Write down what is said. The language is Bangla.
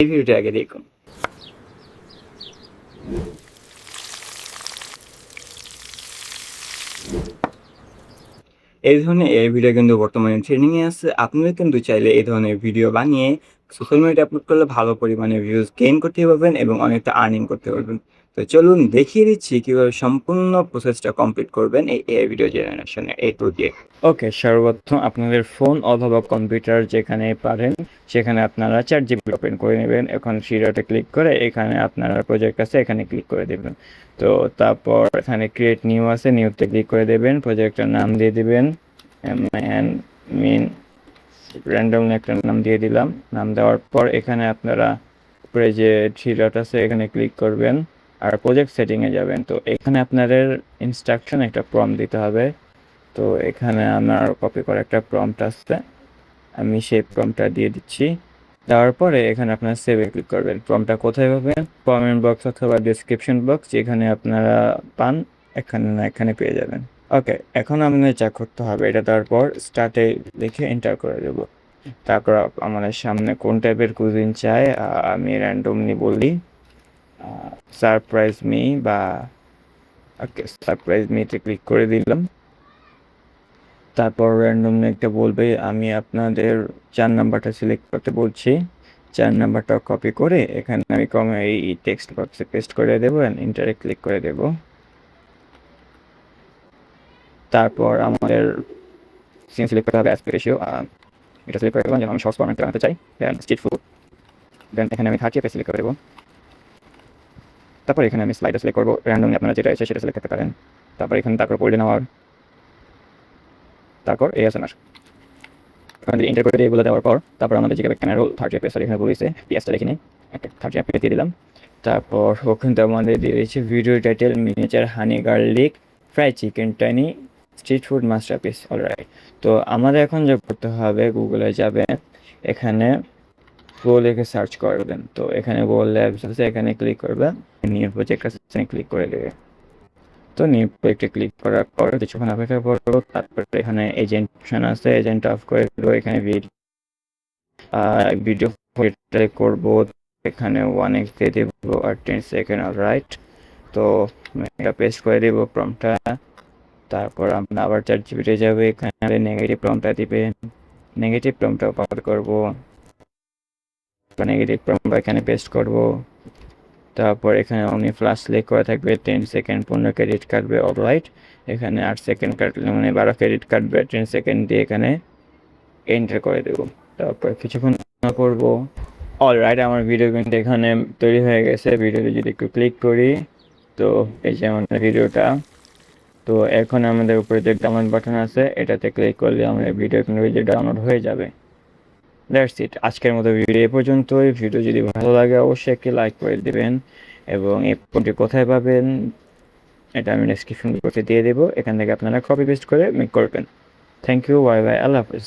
এই ভিডিওটা আগে দেখুন। এই ধরনের এআই ভিডিও কিন্তু বর্তমানে ট্রেন্ডিং এ আছে। আপনারা কিন্তু চাইলে এই ধরনের ভিডিও বানিয়ে সোশ্যাল মিডিয়ায় আপলোড করলে ভালো পরিমাণে ভিউজ গেইন করতে পারবেন এবং অনেকটা আর্নিং করতে পারবেন। তো চলুন দেখিয়ে দিচ্ছি কিভাবে সম্পূর্ণ প্রসেসটা কমপ্লিট করবেন এই এআই ভিডিও জেনারেশনের এই টুল দিয়ে। ওকে, সর্বপ্রথম আপনাদের ফোন অথবা কম্পিউটার যেখানে পারেন সেখানে আপনারা ChatGPT ওপেন করে নেবেন। এখন থ্রি ডটে ক্লিক করে এখানে আপনারা প্রজেক্ট আছে এখানে ক্লিক করে দেবেন। তো তারপর এখানে ক্রিয়েট নিউ আছে, নিউতে ক্লিক করে দেবেন, প্রজেক্টের নাম দিয়ে দিবেন মিন র্যান্ডমলি একটা নাম দিয়ে দিলাম। নাম দেওয়ার পর এখানে আপনারা উপরে যে থ্রি ডট আছে এখানে ক্লিক করবেন আর প্রজেক্ট সেটিংয়ে যাবেন। তো এখানে আপনাদের ইনস্ট্রাকশন একটা প্রম্পট দিতে হবে। তো এখানে আমার কপি করা একটা প্রম্পট আছে, আমি সেই প্রম্পটটা দিয়ে দিচ্ছি। দেওয়ার পরে এখানে আপনারা সেভে ক্লিক করবেন। প্রম্পটটা কোথায় পাবেন? কমেন্ট বক্স অথবা ডেসক্রিপশন বক্স যেখানে আপনারা পান, এখানে না এখানে পেয়ে যাবেন। ওকে, এখন আমাদের যা করতে হবে এটা তারপর স্টার্টে লিখে এন্টার করে দেব। তারপর আমাদের সামনে কোন টাইপের কুজিন চাই আমি র্যান্ডমলি বলি সারপ্রাইজ মি বা ওকে সারপ্রাইজ মিতে ক্লিক করে দিলাম। তারপর র্যান্ডমলি একটা বলবে, আমি আপনাদের 4 নাম্বারটা সিলেক্ট করতে বলছি। 4 নাম্বারটা কপি করে এখানে আমি এই টেক্সট বক্সে পেস্ট করে দেবো অ্যান্ড ইন্টারে ক্লিক করে দেব। তারপর আমাদের সিন সিলেক্ট করতে হবে অ্যাসপেক্ট রেশিও, এটা সিলেক্ট করে দেবো যেন আমি শর্টস ফরম্যাটে বানাতে চাই। দেন স্ট্রিট ফুড, দেন এখানে আমি 30 সিলেক্ট করে দেবো। তারপর এখানে আমি স্লাইডার সিলেক্ট করবো, র্যান্ডমলি আপনারা যেটা আছে সেটা সিলেক্ট করতে পারেন। তারপর এখানে তারপর গোল্ডেন আওয়ার, তারপর ASMR এন্টার করে এগুলো দেওয়ার পর তারপর আমাদের যে ক্যামেরা রোল 30 FPS এখানে বলেছে পিএসটা লিখে নিই, একটা 30 FPS দিয়ে দিলাম। তারপর ওখানে তো আমাদের দিয়ে দিয়েছে video title miniature honey garlic fry chicken tiny street food masterpiece. Alright, তো আমাদের এখন যা করতে হবে গুগলে যাবেন, এখানে ফ্লো লিখে সার্চ করবেন। তো এখানে গোল ল্যাবস আছে, এখানে ক্লিক করবেন, নিউ প্রজেক্ট আছে ক্লিক করে দেবে। তো নিউ প্রজেক্টে ক্লিক করার পর কিছুক্ষণ অপেক্ষা করবো। তারপরে এখানে এজেন্ট অপশন আছে, এজেন্ট অফ করে দেবো। এখানে ভিডিও করব, এখানে 1x দিয়ে দেবো আর 10 সেকেন্ড। রাইট, তো এটা পেস্ট করে দেবো প্রম্পটটা। তারপর আমরা আবার ChatGPT যাবে, এখানে নেগেটিভ প্রম্পটটা দিবেন, নেগেটিভ প্রম্পটটা কপি করব, নেগেটিভ প্রম্পট এখানে পেস্ট করব। তারপর এখানে অনলি ফ্লাশ সিলেক্ট করা থাকবে, 10 সেকেন্ড 15 ক্রেডিট কাটবে। অলরাইট, এখানে 8 সেকেন্ড কাটলে মানে 12 ক্রেডিট কাটবে, 10 সেকেন্ড দিয়ে এখানে এন্টার করে দেবো। তারপর কিছুক্ষণ করব। অলরাইট, আমার ভিডিও কিন্তু এখানে তৈরি হয়ে গেছে। ভিডিওতে যদি একটু ক্লিক করি তো এই যে আমাদের ভিডিওটা। তো এখন আমাদের উপরে যে ডাউনলোড বাটন আছে এটাতে ক্লিক করলে আমাদের ভিডিও কিন্তু ডাউনলোড হয়ে যাবে। দ্যাটস ইট, আজকের মতো ভিডিও এ পর্যন্তই। ভিডিও যদি ভালো লাগে অবশ্যই একটি লাইক করে দেবেন এবং এই ফোনটি কোথায় পাবেন এটা আমি ডেসক্রিপশন বক্সে দিয়ে দেবো, এখান থেকে আপনারা কপি পেস্ট করে মেক করবেন। থ্যাংক ইউ, বাই বাই, আল্লাহ হাফিজ।